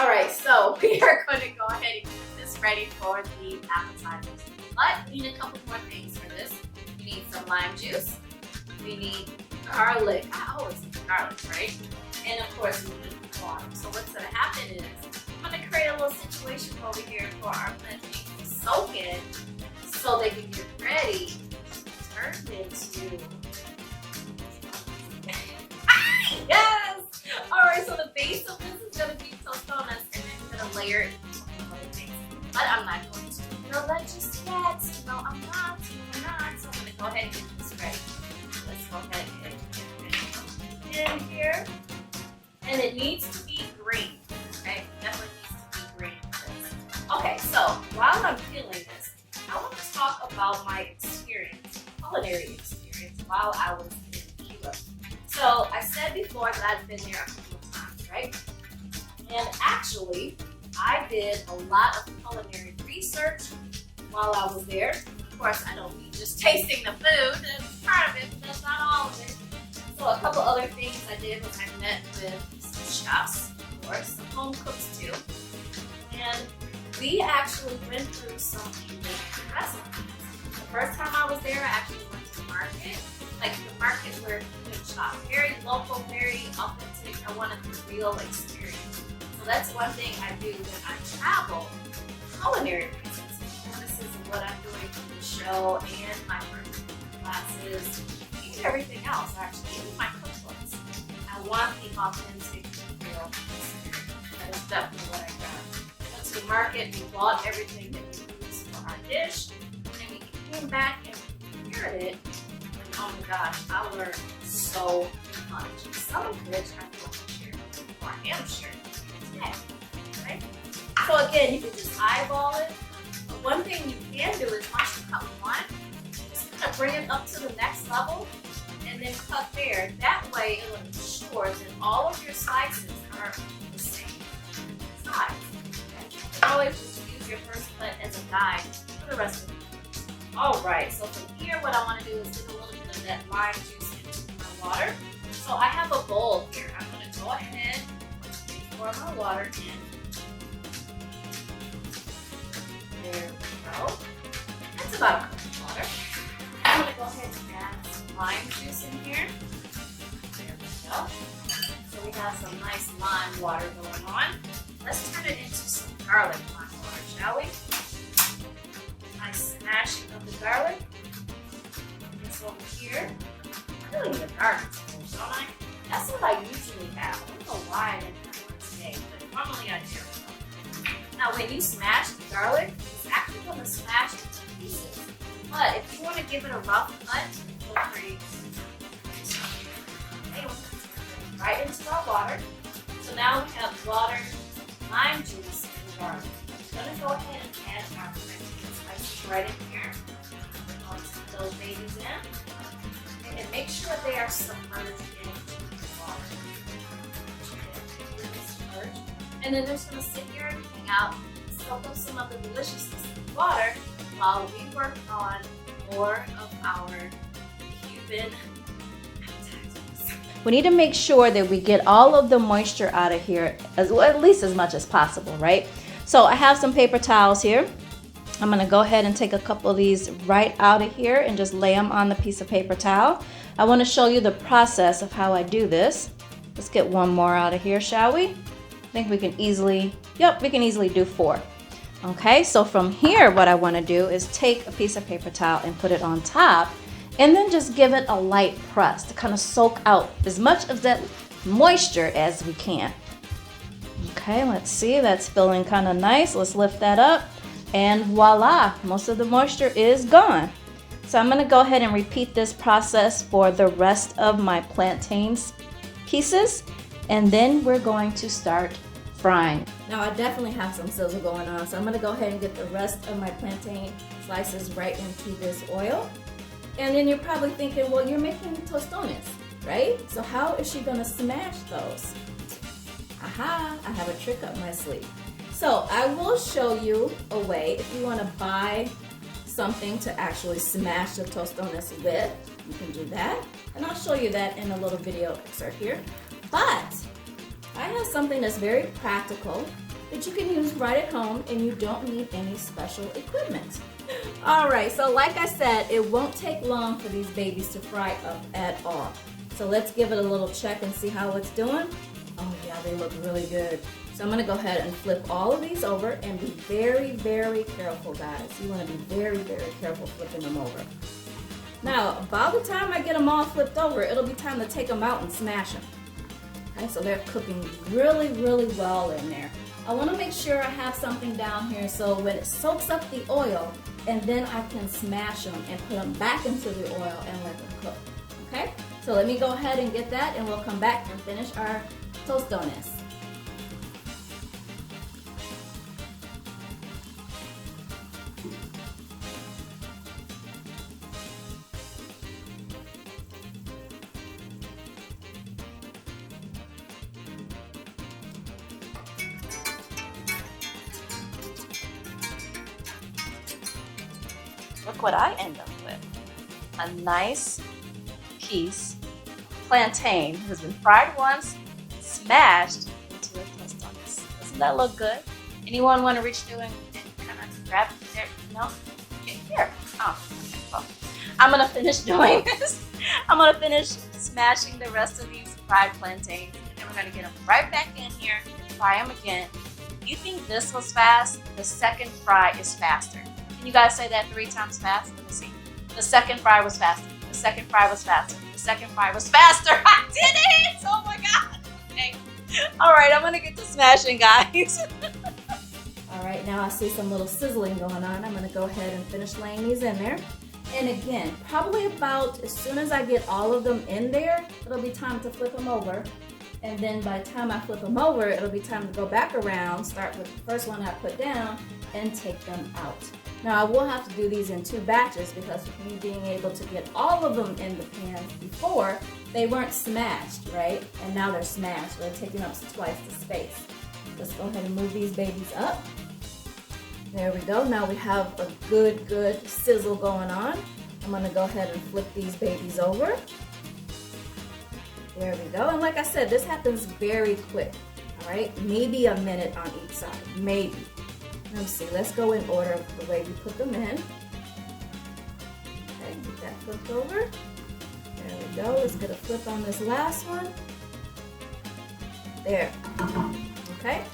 All right, so we are going to go ahead and get this ready for the appetizers. But we need a couple more things for this. We need some lime juice. We need garlic. I always need garlic, right? And of course, we need water. So what's going to happen is I'm going to create a little situation over here for our plantains to soak in so they can get ready to turn into... Yes! All right, so the base of this is going to be tostones, and then we're going to layer it with other things. But I'm not going to grill that just yet. No, I'm not. So I'm going to go ahead and get this ready. Let's go ahead and get it in here. And it needs to be green. Okay, definitely needs to be green for this. Okay, so while I'm peeling this, I want to talk about my experience, culinary experience, while I was in Cuba. So I said before that I've been there a couple of times, right? And actually, I did a lot of culinary research while I was there. Of course, I don't mean just tasting the food. That's part of it, but that's not all of it. So a couple other things I did was I met with some chefs, of course, some home cooks too. And we actually went through some unique recipes. The first time I was there, I actually went to the market. Like the market where you can shop. Very local, very authentic. I wanted the real experience. So that's one thing I do when I travel, culinary reasons. And this is what I'm doing for the show and my first classes, and everything else actually, even my cookbooks. I want the authentic, real experience. That is definitely what I got. Went to the market, we bought everything that we used for our dish, and we came back and prepared it. Oh my gosh, I learned so much. Some of which I will share, or I am sharing today, right? So again, you can just eyeball it. But one thing you can do is once you cut one, just kind of bring it up to the next level and then cut there. That way it will ensure that all of your slices are the same size. Okay? You can always just use your first cut as a guide for the rest of the day. Alright, so from here what I want to do is get a little bit of that lime juice into my water. So I have a bowl here. I'm going to go ahead and pour my water in. There we go. That's about a cup of water. I'm going to go ahead and add some lime juice in here. There we go. So we have some nice lime water going on. Let's turn it into some garlic lime water, shall we? Nice smashing of the garlic. This over here. I really need a garlic smash, don't I? That's what I usually have. I don't know why I didn't have one today, but normally I do. Now when you smash the garlic, it's actually going to smash into pieces. But if you want to give it a rough cut, feel free to right into our water. So now we have water, lime juice, and garlic. I'm going to go ahead and add our spices right in here. I'll put those babies in. And make sure they are submerged into the water. And then they're just going to sit here and hang out, soak up some of the deliciousness of the water while we work on more of our Cuban appetizers. We need to make sure that we get all of the moisture out of here, as well, at least as much as possible, right? So I have some paper towels here. I'm going to go ahead and take a couple of these right out of here and just lay them on the piece of paper towel. I want to show you the process of how I do this. Let's get one more out of here, shall we? I think we can easily, we can easily do 4. Okay, so from here what I want to do is take a piece of paper towel and put it on top and then just give it a light press to kind of soak out as much of that moisture as we can. Okay, let's see, that's feeling kind of nice. Let's lift that up and voila, most of the moisture is gone. So I'm going to go ahead and repeat this process for the rest of my plantains pieces, and then we're going to start frying. Now I definitely have some sizzle going on, so I'm going to go ahead and get the rest of my plantain slices right into this oil. And then you're probably thinking, well, you're making tostones, right? So how is she going to smash those? Aha, I have a trick up my sleeve. So I will show you a way if you want to buy something to actually smash the tostones with. You can do that, and I'll show you that in a little video excerpt here. But I have something that's very practical that you can use right at home, and you don't need any special equipment. All right, so like I said, it won't take long for these babies to fry up at all. So let's give it a little check and see how it's doing. Oh yeah, they look really good. So I'm gonna go ahead and flip all of these over, and be very, very careful, guys. You wanna be very, very careful flipping them over. Now, about the time I get them all flipped over, it'll be time to take them out and smash them. Okay, so they're cooking really, really well in there. I wanna make sure I have something down here so when it soaks up the oil, and then I can smash them and put them back into the oil and let them cook, okay? So let me go ahead and get that, and we'll come back and finish our tostones. Look what I end up with. A nice piece of plantain has been fried once, smashed into a tostones. Doesn't that look good? Anyone want to reach through and kind of grab it there? No? Okay, here. Oh, okay. Well, I'm going to finish doing this. I'm going to finish smashing the rest of these fried plantains, and then we're going to get them right back in here and fry them again. You think this was fast? The second fry is faster. Can you guys say that 3 times fast? Let me see. The second fry was faster. The second fry was faster. The second fry was faster. I did it! Oh my God. Okay. All right, I'm gonna get to smashing, guys. All right, now I see some little sizzling going on. I'm gonna go ahead and finish laying these in there. And again, probably about as soon as I get all of them in there, it'll be time to flip them over. And then by the time I flip them over, it'll be time to go back around, start with the first one I put down, and take them out. Now I will have to do these in 2 batches because of me being able to get all of them in the pan before, they weren't smashed, right? And now they're smashed, they're taking up twice the space. Let's go ahead and move these babies up. There we go, now we have a good sizzle going on. I'm gonna go ahead and flip these babies over. There we go, and like I said, this happens very quick, all right? Maybe a minute on each side, maybe. Let me see, let's go in order of the way we put them in. Okay, get that flipped over. There we go, let's get a flip on this last one. There, okay?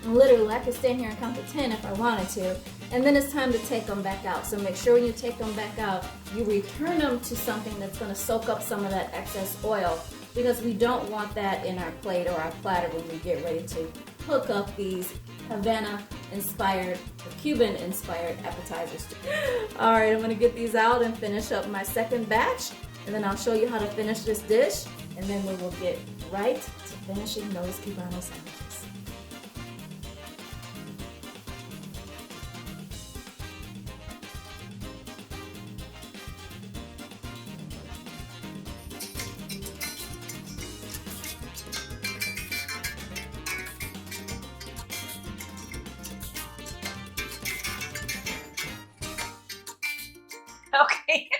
And literally, I could stand here and count to 10 if I wanted to. And then it's time to take them back out. So make sure when you take them back out, you return them to something that's gonna soak up some of that excess oil, because we don't want that in our plate or our platter when we get ready to cook up these Havana-inspired, Cuban-inspired appetizers. All right, I'm gonna get these out and finish up my second batch, and then I'll show you how to finish this dish, and then we will get right to finishing those Cubano sandwiches. Okay.